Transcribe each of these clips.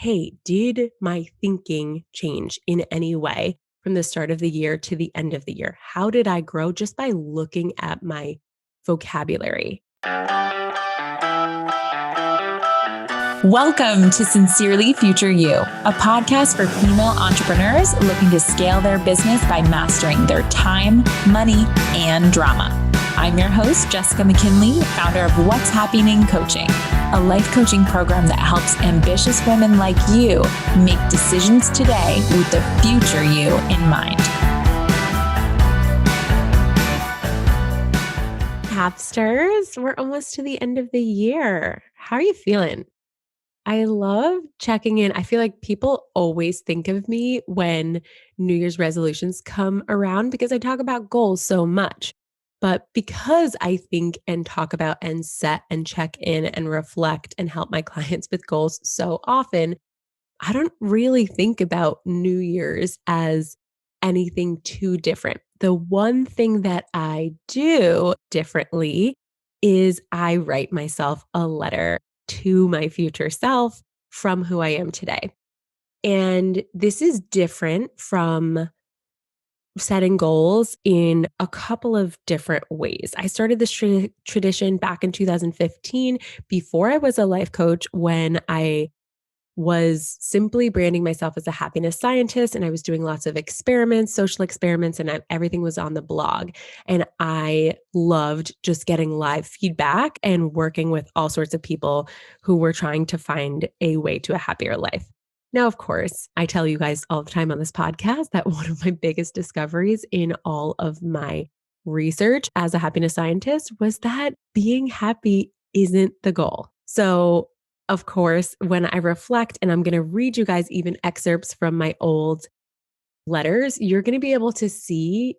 hey, did my thinking change in any way from the start of the year to the end of the year? How did I grow just by looking at my vocabulary? Welcome to Sincerely Future You, a podcast for female entrepreneurs looking to scale their business by mastering their time, money, and drama. I'm your host, Jess McKinley, founder of What's Happyning Coaching, a life coaching program that helps ambitious women like you make decisions today with the future you in mind. Hapsters, we're almost to the end of the year. How are you feeling? I love checking in. I feel like people always think of me when New Year's resolutions come around because I talk about goals so much. But because I think and talk about and set and check in and reflect and help my clients with goals so often, I don't really think about New Year's as anything too different. The one thing that I do differently is I write myself a letter to my future self from who I am today. And this is different from setting goals in a couple of different ways. I started this tradition back in 2015 before I was a life coach, when I was simply branding myself as a happiness scientist, and I was doing lots of experiments, social experiments, and everything was on the blog. And I loved just getting live feedback and working with all sorts of people who were trying to find a way to a happier life. Now, of course, I tell you guys all the time on this podcast that one of my biggest discoveries in all of my research as a happiness scientist was that being happy isn't the goal. So of course, when I reflect, and I'm going to read you guys even excerpts from my old letters, you're going to be able to see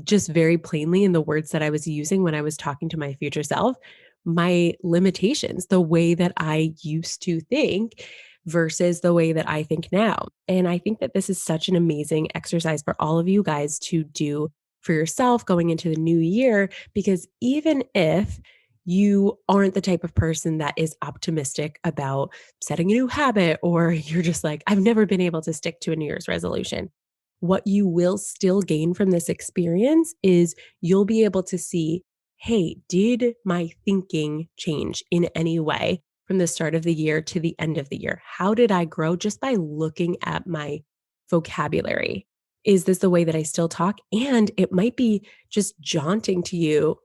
just very plainly in the words that I was using when I was talking to my future self, my limitations, the way that I used to think versus the way that I think now. And I think that this is such an amazing exercise for all of you guys to do for yourself going into the new year, because even if you aren't the type of person that is optimistic about setting a new habit, or you're just like, I've never been able to stick to a New Year's resolution. What you will still gain from this experience is you'll be able to see, hey, did my thinking change in any way from the start of the year to the end of the year? How did I grow just by looking at my vocabulary? Is this the way that I still talk? And it might be just jaunting to you,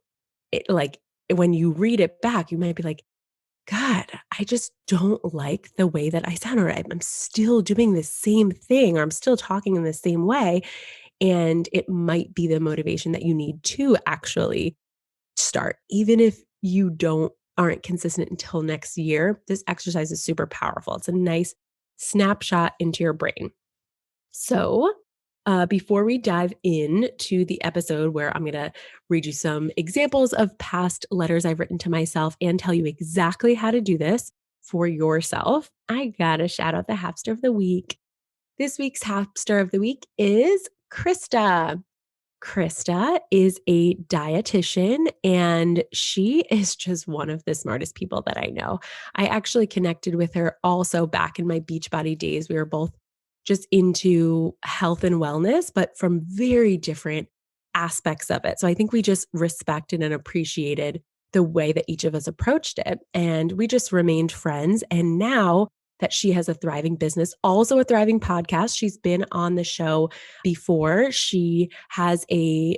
like when you read it back, you might be like, God, I just don't like the way that I sound, or I'm still doing the same thing, or I'm still talking in the same way. And it might be the motivation that you need to actually start. Even if you aren't consistent until next year, this exercise is super powerful. It's a nice snapshot into your brain. So before we dive into the episode where I'm going to read you some examples of past letters I've written to myself and tell you exactly how to do this for yourself, I got to shout out the Hapster of the Week. This week's Hapster of the Week is Krista. Krista is a dietitian, and she is just one of the smartest people that I know. I actually connected with her also back in my Beachbody days. We were both just into health and wellness, but from very different aspects of it. So I think we just respected and appreciated the way that each of us approached it. And we just remained friends. And now that she has a thriving business, also a thriving podcast, she's been on the show before. She has a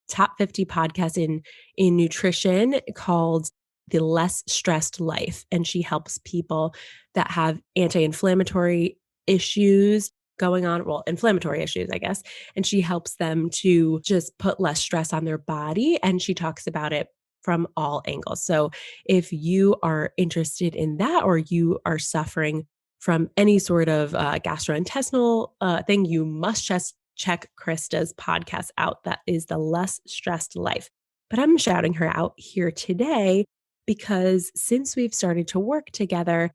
top 50 podcast in nutrition called The Less Stressed Life. And she helps people that have anti-inflammatory issues going on, well, inflammatory issues, I guess. And she helps them to just put less stress on their body. And she talks about it from all angles. So if you are interested in that, or you are suffering from any sort of gastrointestinal thing, you must just check Krista's podcast out. That is The Less Stressed Life. But I'm shouting her out here today because since we've started to work together,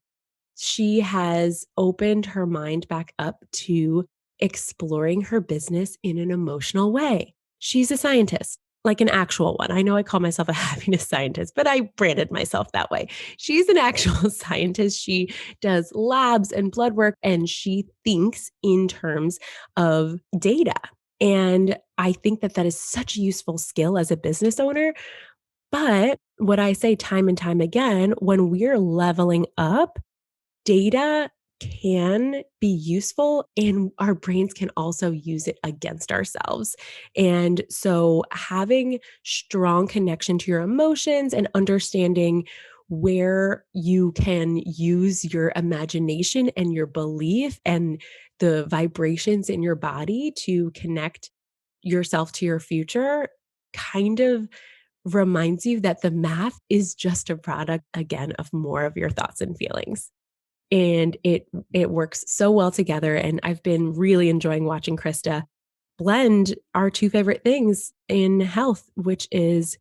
she has opened her mind back up to exploring her business in an emotional way. She's a scientist. like an actual one. I know I call myself a happiness scientist, but I branded myself that way. She's an actual scientist. She does labs and blood work, and she thinks in terms of data. And I think that that is such a useful skill as a business owner. But what I say time and time again, when we're leveling up, data can be useful and our brains can also use it against ourselves. And so having strong connection to your emotions and understanding where you can use your imagination and your belief and the vibrations in your body to connect yourself to your future kind of reminds you that the math is just a product again of more of your thoughts and feelings. And it works so well together, and I've been really enjoying watching Krista blend our two favorite things in health, which is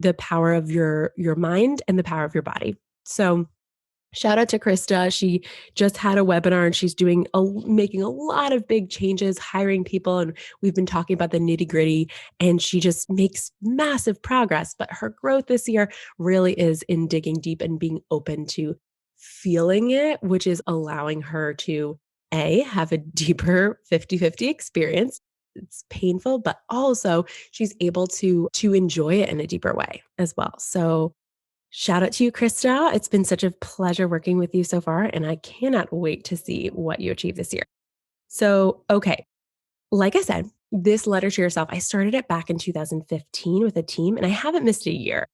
the power of your mind and the power of your body. So shout out to Krista. She just had a webinar and she's making a lot of big changes, hiring people. And we've been talking about the nitty gritty, and she just makes massive progress. But her growth this year really is in digging deep and being open to feeling it, which is allowing her to have a deeper 50-50 experience. It's painful, but also she's able to enjoy it in a deeper way as well. So shout out to you, Krista. It's been such a pleasure working with you so far, and I cannot wait to see what you achieve this year. So, okay, like I said, this letter to yourself, I started it back in 2015 with a team, and I haven't missed a year.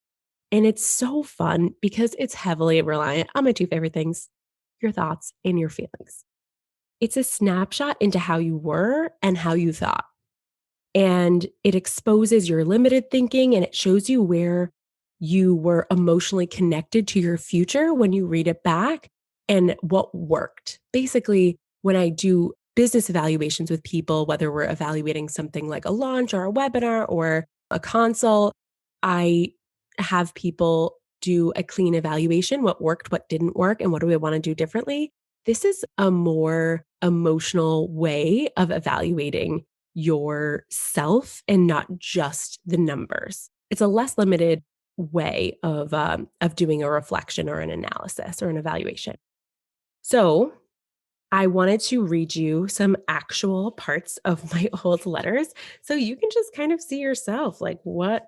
And it's so fun because it's heavily reliant on my two favorite things, your thoughts and your feelings. It's a snapshot into how you were and how you thought. And it exposes your limited thinking and it shows you where you were emotionally connected to your future when you read it back and what worked. Basically, when I do business evaluations with people, whether we're evaluating something like a launch or a webinar or a consult, I have people do a clean evaluation, what worked, what didn't work, and what do we want to do differently. This is a more emotional way of evaluating yourself and not just the numbers. It's a less limited way of doing a reflection or an analysis or an evaluation. So I wanted to read you some actual parts of my old letters so you can just kind of see yourself like what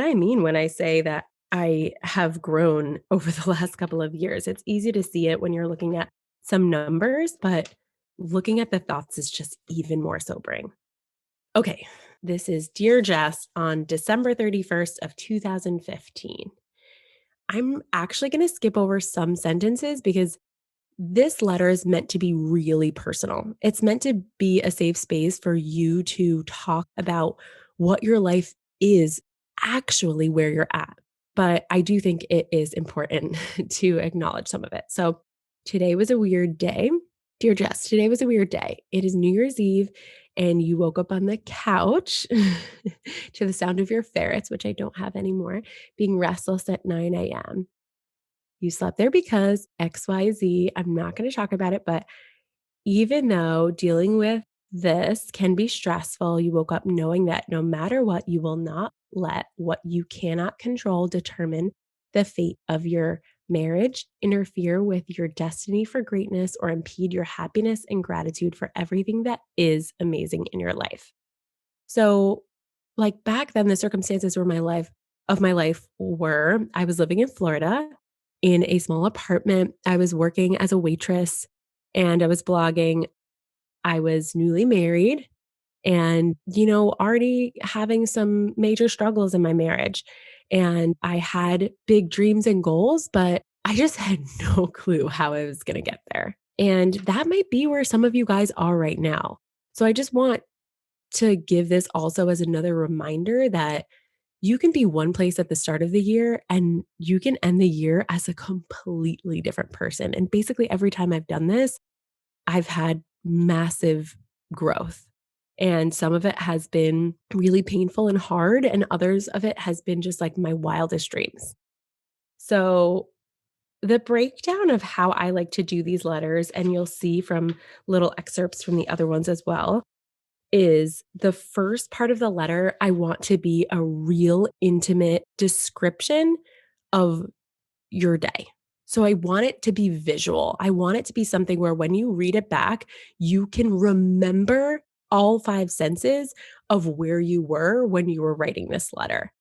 I mean when I say that I have grown over the last couple of years. It's easy to see it when you're looking at some numbers, but looking at the thoughts is just even more sobering. Okay, this is Dear Jess on December 31st of 2015. I'm actually going to skip over some sentences because this letter is meant to be really personal. It's meant to be a safe space for you to talk about what your life is actually where you're at. But I do think it is important to acknowledge some of it. So today was a weird day. Dear Jess, today was a weird day. It is New Year's Eve, and you woke up on the couch to the sound of your ferrets, which I don't have anymore, being restless at 9 a.m. You slept there because XYZ. I'm not going to talk about it, but even though dealing with this can be stressful, you woke up knowing that no matter what, you will not let what you cannot control determine the fate of your marriage, interfere with your destiny for greatness, or impede your happiness and gratitude for everything that is amazing in your life. So, like back then, the circumstances of my life were I was living in Florida in a small apartment. I was working as a waitress and I was blogging. I was newly married and, already having some major struggles in my marriage. And I had big dreams and goals, but I just had no clue how I was going to get there. And that might be where some of you guys are right now. So I just want to give this also as another reminder that you can be one place at the start of the year and you can end the year as a completely different person. And basically, every time I've done this, I've had massive growth. And some of it has been really painful and hard, and others of it has been just like my wildest dreams. So, the breakdown of how I like to do these letters, and you'll see from little excerpts from the other ones as well, is the first part of the letter, I want to be a real intimate description of your day. So I want it to be visual. I want it to be something where when you read it back, you can remember all five senses of where you were when you were writing this letter.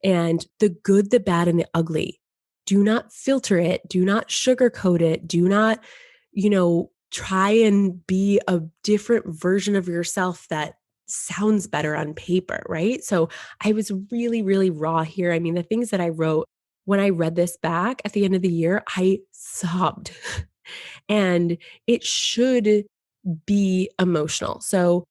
And the good, the bad, and the ugly. Do not filter it. Do not sugarcoat it. Do not, try and be a different version of yourself that sounds better on paper, right? So I was really, really raw here. I mean, the things that I wrote when I read this back at the end of the year, I sobbed. And it should be emotional. So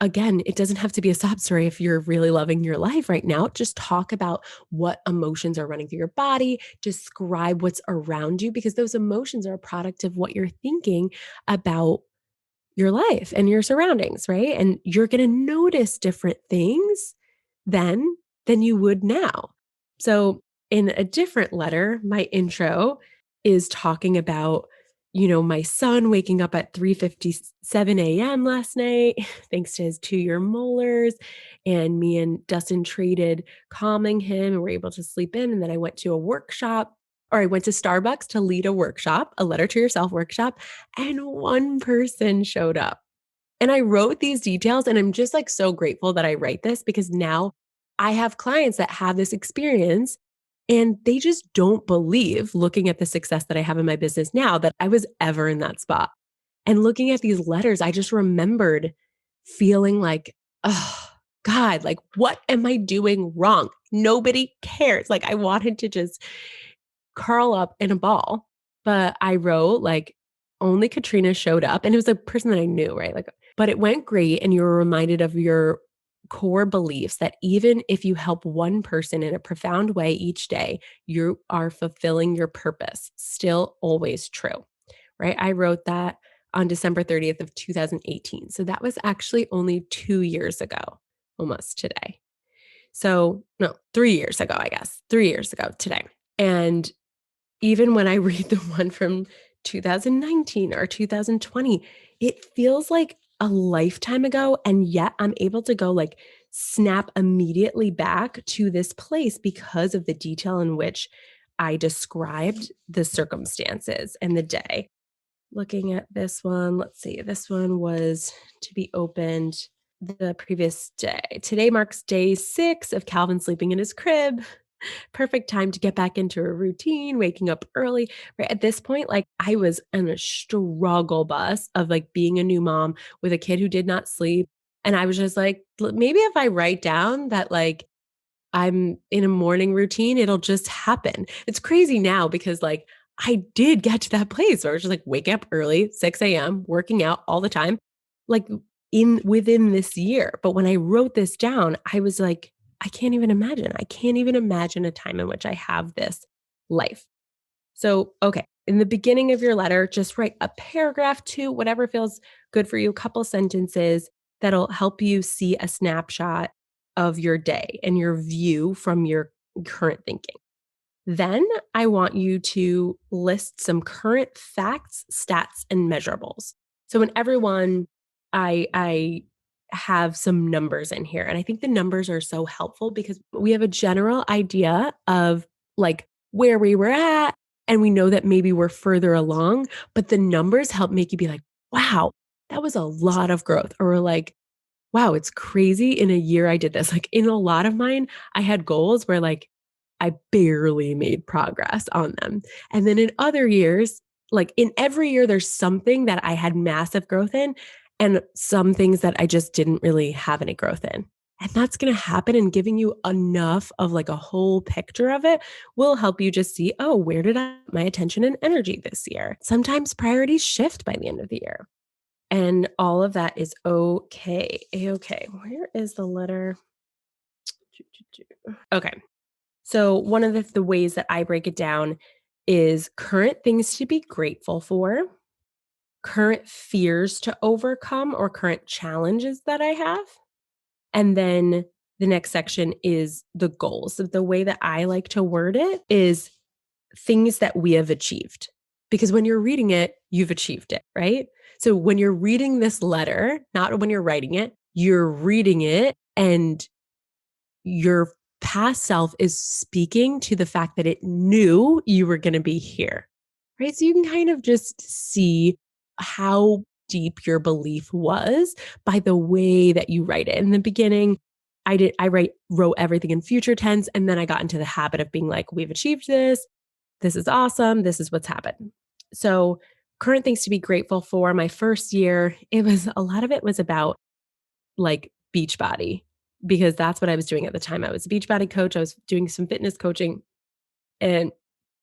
again, it doesn't have to be a sob story if you're really loving your life right now. Just talk about what emotions are running through your body, describe what's around you, because those emotions are a product of what you're thinking about your life and your surroundings, right? And you're going to notice different things then than you would now. So, in a different letter, my intro is talking about, my son waking up at 3:57 a.m. last night, thanks to his 2-year molars. And me and Dustin traded calming him and we're able to sleep in. And then I went to a workshop, or I went to Starbucks to lead a workshop, a letter to yourself workshop, and one person showed up. And I wrote these details and I'm just like so grateful that I write this because now I have clients that have this experience and they just don't believe, looking at the success that I have in my business now, that I was ever in that spot. And looking at these letters, I just remembered feeling like, oh God, like what am I doing wrong? Nobody cares. Like I wanted to just curl up in a ball. But I wrote like only Katrina showed up and it was a person that I knew, right? Like, but it went great. And you were reminded of your core beliefs that even if you help one person in a profound way each day, you are fulfilling your purpose. Still always true, right? I wrote that on December 30th of 2018. So that was actually only 2 years ago, almost today. So no, 3 years ago, I guess, 3 years ago today. And even when I read the one from 2019 or 2020, it feels like a lifetime ago. And yet I'm able to go like snap immediately back to this place because of the detail in which I described the circumstances and the day. Looking at this one, let's see, this one was to be opened the previous day. Today marks day 6 of Calvin sleeping in his crib. Perfect time to get back into a routine, waking up early. Right at this point, like I was in a struggle bus of like being a new mom with a kid who did not sleep. And I was just like, maybe if I write down that like I'm in a morning routine, it'll just happen. It's crazy now because like I did get to that place where I was just like waking up early, 6 a.m., working out all the time, like in within this year. But when I wrote this down, I was like, I can't even imagine. I can't even imagine a time in which I have this life. So, okay, in the beginning of your letter, just write a paragraph to whatever feels good for you, a couple sentences that'll help you see a snapshot of your day and your view from your current thinking. Then I want you to list some current facts, stats, and measurables. So in everyone, I have some numbers in here. And I think the numbers are so helpful because we have a general idea of like where we were at. And we know that maybe we're further along, but the numbers help make you be like, wow, that was a lot of growth. Or like, wow, it's crazy. In a year, I did this. Like in a lot of mine, I had goals where like I barely made progress on them. And then in other years, like in every year, there's something that I had massive growth in and some things that I just didn't really have any growth in. And that's going to happen, and giving you enough of like a whole picture of it will help you just see, oh, where did I put my attention and energy this year? Sometimes priorities shift by the end of the year. And all of that is okay. A-okay. Where is the letter? Okay. So one of the ways that I break it down is current things to be grateful for, current fears to overcome or current challenges that I have. And then the next section is the goals. So the way that I like to word it is things that we have achieved. Because when you're reading it, you've achieved it, right? So when you're reading this letter, not when you're writing it, you're reading it and your past self is speaking to the fact that it knew you were going to be here, right? So you can kind of just see how deep your belief was by the way that you write it. In the beginning, I wrote everything in future tense, and then I got into the habit of being like, we've achieved this. This is awesome. This is what's happened. So current things to be grateful for. My first year, a lot of it was about like Beachbody, because that's what I was doing at the time. I was a Beachbody coach. I was doing some fitness coaching, and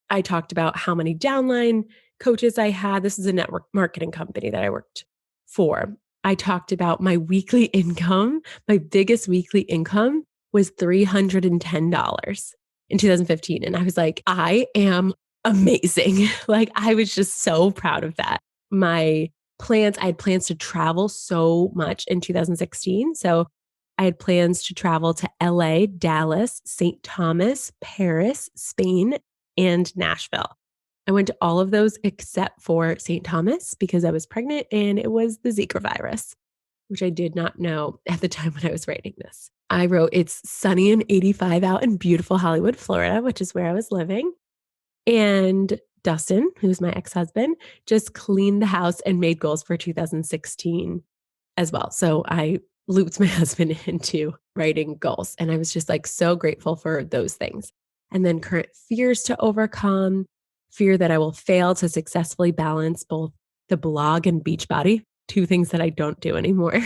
I talked about how many downline coaches I had. This is a network marketing company that I worked for. I talked about my weekly income. My biggest weekly income was $310 in 2015. And I was like, I am amazing. Like, I was just so proud of that. I had plans to travel so much in 2016. So I had plans to travel to LA, Dallas, St. Thomas, Paris, Spain, and Nashville. I went to all of those except for St. Thomas because I was pregnant and it was the Zika virus, which I did not know at the time when I was writing this. I wrote, it's sunny and 85 out in beautiful Hollywood, Florida, which is where I was living. And Dustin, who's my ex-husband, just cleaned the house and made goals for 2016 as well. So I looped my husband into writing goals. And I was just like so grateful for those things. And then current fears to overcome, fear that I will fail to successfully balance both the blog and Beachbody, two things that I don't do anymore.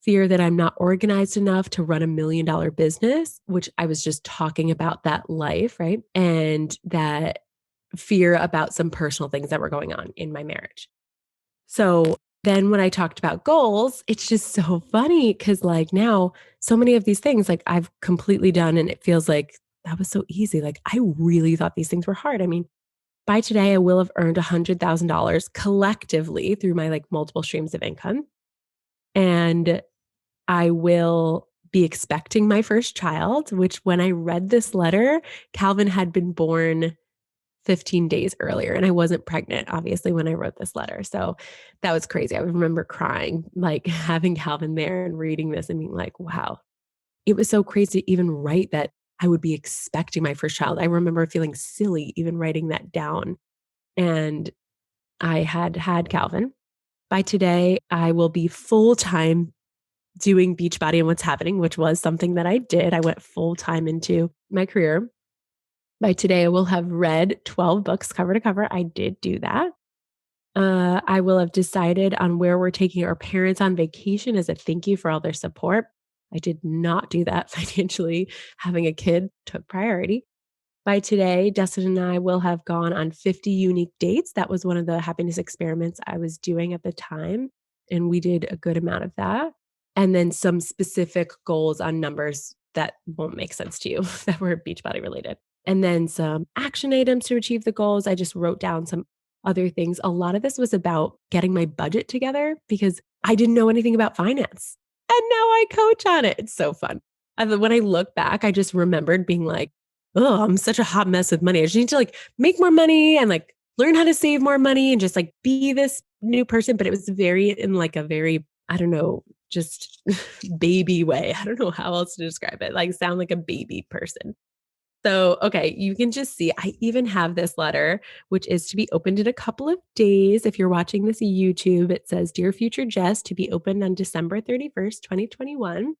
Fear that I'm not organized enough to run $1 million business, which I was just talking about that life, right? And that fear about some personal things that were going on in my marriage. So then when I talked about goals, it's just so funny because like now so many of these things like I've completely done and it feels like that was so easy. Like I really thought these things were hard. I mean, by today I will have earned $100,000 collectively through my like multiple streams of income. And I will be expecting my first child, which when I read this letter, Calvin had been born 15 days earlier and I wasn't pregnant, obviously, when I wrote this letter. So that was crazy. I remember crying, like having Calvin there and reading this and being like, wow, it was so crazy to even write that I would be expecting my first child. I remember feeling silly even writing that down. And I had Calvin. By today, I will be full time doing Beachbody and What's Happening, which was something that I did. I went full time into my career. By today, I will have read 12 books cover to cover. I did do that. I will have decided on where we're taking our parents on vacation as a thank you for all their support. I did not do that financially. Having a kid took priority. By today, Dustin and I will have gone on 50 unique dates. That was one of the happiness experiments I was doing at the time. And we did a good amount of that. And then some specific goals on numbers that won't make sense to you that were Beachbody related. And then some action items to achieve the goals. I just wrote down some other things. A lot of this was about getting my budget together because I didn't know anything about finance. And now I coach on it. It's so fun. And then when I look back, I just remembered being like, oh, I'm such a hot mess with money. I just need to like make more money and like learn how to save more money and just like be this new person. But it was in like a very, I don't know, just baby way. I don't know how else to describe it. Like sound like a baby person. So, okay, you can just see, I even have this letter, which is to be opened in a couple of days. If you're watching this YouTube, it says, Dear Future Jess, to be opened on December 31st, 2021.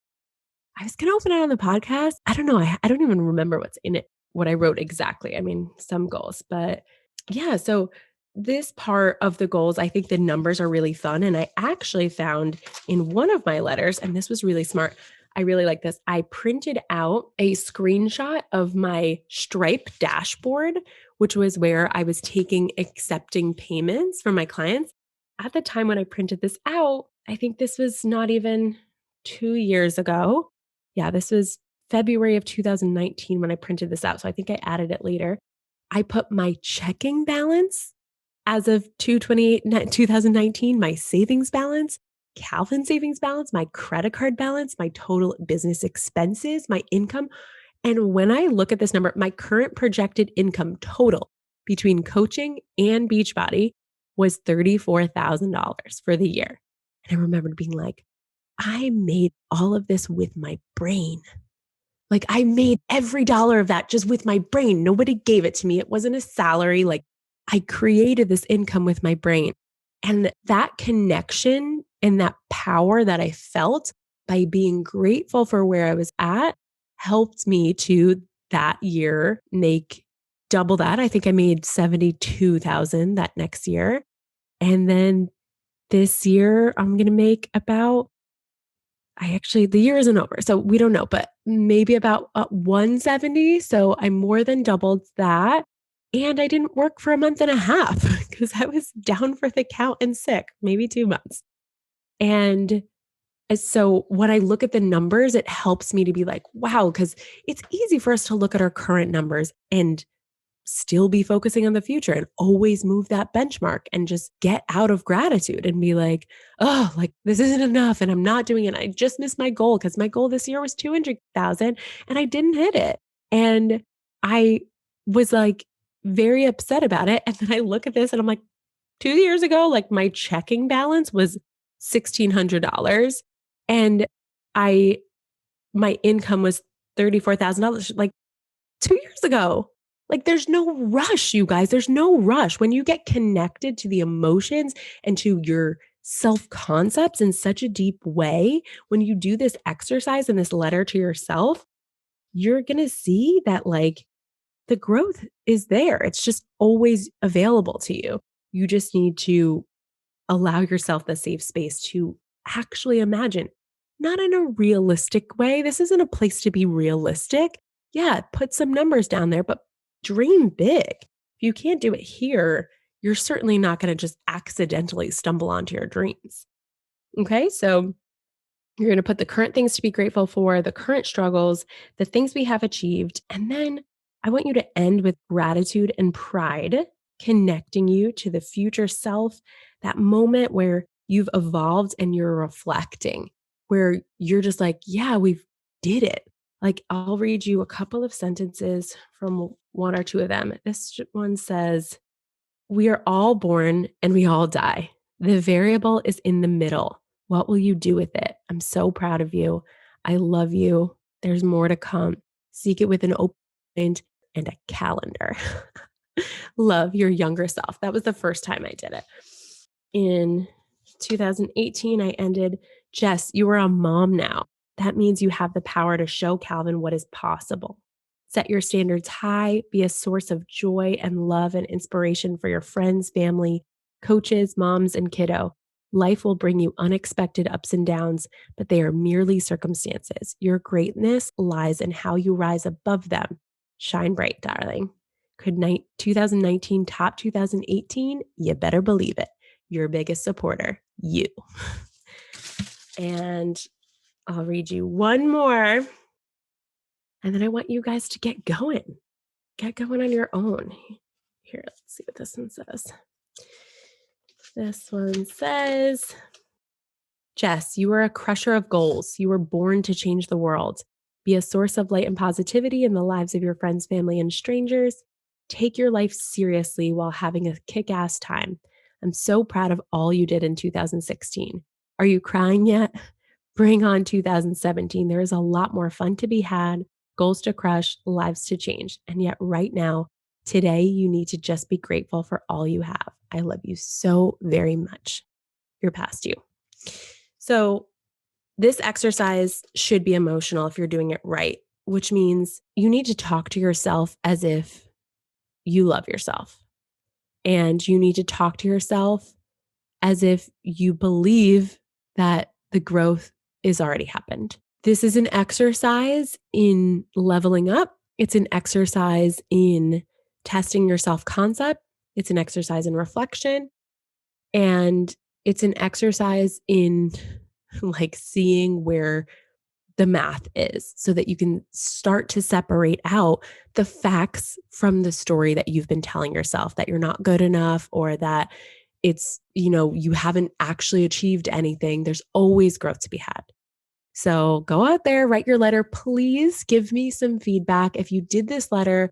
I was going to open it on the podcast. I don't know. I don't even remember what's in it, what I wrote exactly. I mean, some goals, but yeah. So this part of the goals, I think the numbers are really fun. And I actually found in one of my letters, and this was really smart. I really like this. I printed out a screenshot of my Stripe dashboard, which was where I was accepting payments from my clients. At the time when I printed this out, I think this was not even 2 years ago. Yeah, this was February of 2019 when I printed this out. So I think I added it later. I put my checking balance as of 2019, my savings balance, Calvin savings balance, my credit card balance, my total business expenses, my income. And when I look at this number, my current projected income total between coaching and Beachbody was $34,000 for the year. And I remembered being like, I made all of this with my brain. Like I made every dollar of that just with my brain. Nobody gave it to me. It wasn't a salary. Like I created this income with my brain. And that connection and that power that I felt by being grateful for where I was at helped me to that year make double that. I think I made 72,000 that next year. And then this year I'm going to make about the year isn't over, so we don't know, but maybe about 170. So I more than doubled that. And I didn't work for a month and a half because I was down for the count and sick, maybe 2 months. And so when I look at the numbers, it helps me to be like, wow, because it's easy for us to look at our current numbers and still be focusing on the future and always move that benchmark and just get out of gratitude and be like, oh, like this isn't enough and I'm not doing it. I just missed my goal because my goal this year was 200,000 and I didn't hit it. And I was like very upset about it. And then I look at this and I'm like, 2 years ago, like my checking balance was $1,600 and I, my income was $34,000. Like 2 years ago. Like there's no rush, you guys. There's no rush. When you get connected to the emotions and to your self concepts in such a deep way, when you do this exercise and this letter to yourself, you're going to see that like the growth is there. It's just always available to you. You just need to allow yourself the safe space to actually imagine, not in a realistic way. This isn't a place to be realistic. Yeah, put some numbers down there, but dream big. If you can't do it here, you're certainly not going to just accidentally stumble onto your dreams. Okay, so you're going to put the current things to be grateful for, the current struggles, the things we have achieved. And then I want you to end with gratitude and pride, connecting you to the future self, that moment where you've evolved and you're reflecting, where you're just like, yeah, we've did it. Like I'll read you a couple of sentences from one or two of them. This one says, we are all born and we all die. The variable is in the middle. What will you do with it? I'm so proud of you. I love you. There's more to come. Seek it with an open mind and a calendar. Love your younger self. That was the first time I did it. In 2018, I ended, Jess, you are a mom now. That means you have the power to show Calvin what is possible. Set your standards high, be a source of joy and love and inspiration for your friends, family, coaches, moms, and kiddo. Life will bring you unexpected ups and downs, but they are merely circumstances. Your greatness lies in how you rise above them. Shine bright, darling. Could 2019 top 2018? You better believe it. Your biggest supporter, you. And I'll read you one more. And then I want you guys to get going. Get going on your own. Here, let's see what this one says. This one says, Jess, you are a crusher of goals. You were born to change the world. Be a source of light and positivity in the lives of your friends, family, and strangers. Take your life seriously while having a kick-ass time. I'm so proud of all you did in 2016. Are you crying yet? Bring on 2017. There is a lot more fun to be had, goals to crush, lives to change. And yet right now, today, you need to just be grateful for all you have. I love you so very much. You're past you. So this exercise should be emotional if you're doing it right, which means you need to talk to yourself as if you love yourself. And you need to talk to yourself as if you believe that the growth is already happened. This is an exercise in leveling up. It's an exercise in testing your self-concept. It's an exercise in reflection. And it's an exercise in like seeing where the math is so that you can start to separate out the facts from the story that you've been telling yourself, that you're not good enough or that it's, you haven't actually achieved anything. There's always growth to be had. So go out there, write your letter. Please give me some feedback. If you did this letter,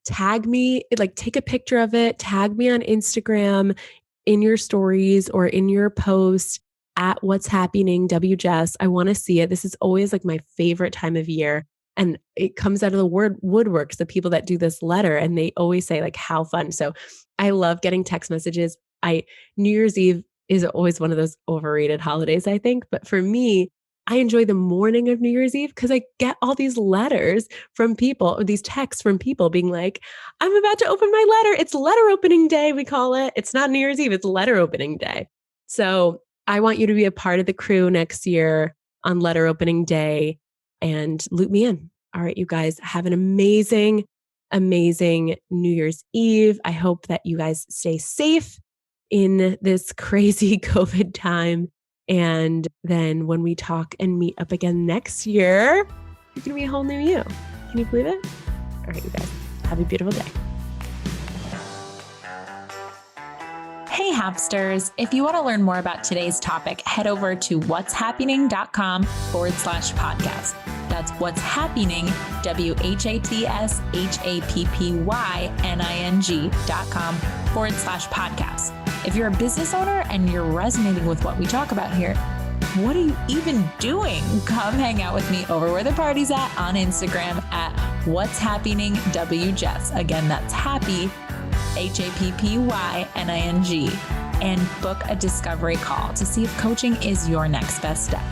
tag me, like take a picture of it, tag me on Instagram in your stories or in your post. at What's Happening WJess. I want to see it. This is always like my favorite time of year. And it comes out of the word woodworks, the people that do this letter, and they always say like how fun. So I love getting text messages. New Year's Eve is always one of those overrated holidays, I think. But for me, I enjoy the morning of New Year's Eve because I get all these letters from people, or these texts from people being like, I'm about to open my letter. It's letter opening day, we call it. It's not New Year's Eve, it's letter opening day. So I want you to be a part of the crew next year on letter opening day and loop me in. All right, you guys, have an amazing, amazing New Year's Eve. I hope that you guys stay safe in this crazy COVID time. And then when we talk and meet up again next year, you're going to be a whole new you. Can you believe it? All right, you guys, have a beautiful day. Hey, Hapsters. If you want to learn more about today's topic, head over to what'shappyning.com/podcast. That's What's Happyning, What'sHappyning.com/podcast. If you're a business owner and you're resonating with what we talk about here, what are you even doing? Come hang out with me over where the party's at on Instagram at What's Happening WJess. Again, that's happy, HAPPYNING, and book a discovery call to see if coaching is your next best step.